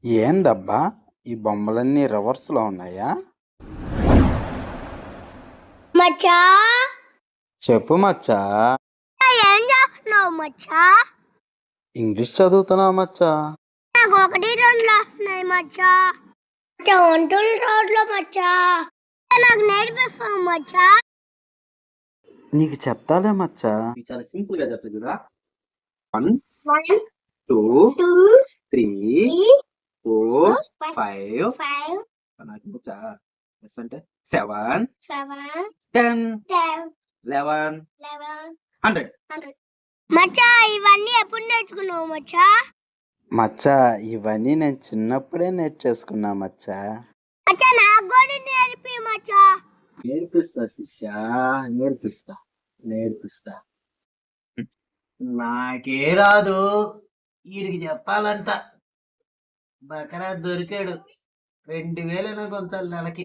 ఏందబ్బా ఈ బొమ్మలన్నీ రివర్స్‌లో ఉన్నాయా? మచ్చా చెప్పు మచ్చా. ఏం చేస్తున్నావు మచ్చా? ఇంగ్లీష్ చదువుతున్నావా మచ్చా? నాకు 1, 2 వస్తున్నాయి మచ్చా. మచ్చా 1, 2 రోడ్లో మచ్చా. నాకు నేర్పిస్తావు మచ్చా? నీకు చెప్తాలే మచ్చా. చాలా సింపుల్ గా చెప్తా చూడా. 1 1, 2 2, 3 3, 4 4, 5 5, నాకు వచ్చా ఎస్ అంటే 7 7, 10 10, 11 11, 100. 100. మచ్చా ఇవన్నీ ఎప్పుడు నేర్చుకున్నావు మచ్చా? మచ్చా ఇవన్నీ నేను చిన్నప్పుడే నేర్చేసుకున్నా మచ్చా. మచ్చా నాకు కూడా నేర్పి మచ్చా. నేర్పిస్తా శిష్య, నేర్పిస్తా. నాకే రాదు, వీడికి చెప్పాలంట. బకరా దొరికాడు 2000 కొంచెం నెలకి.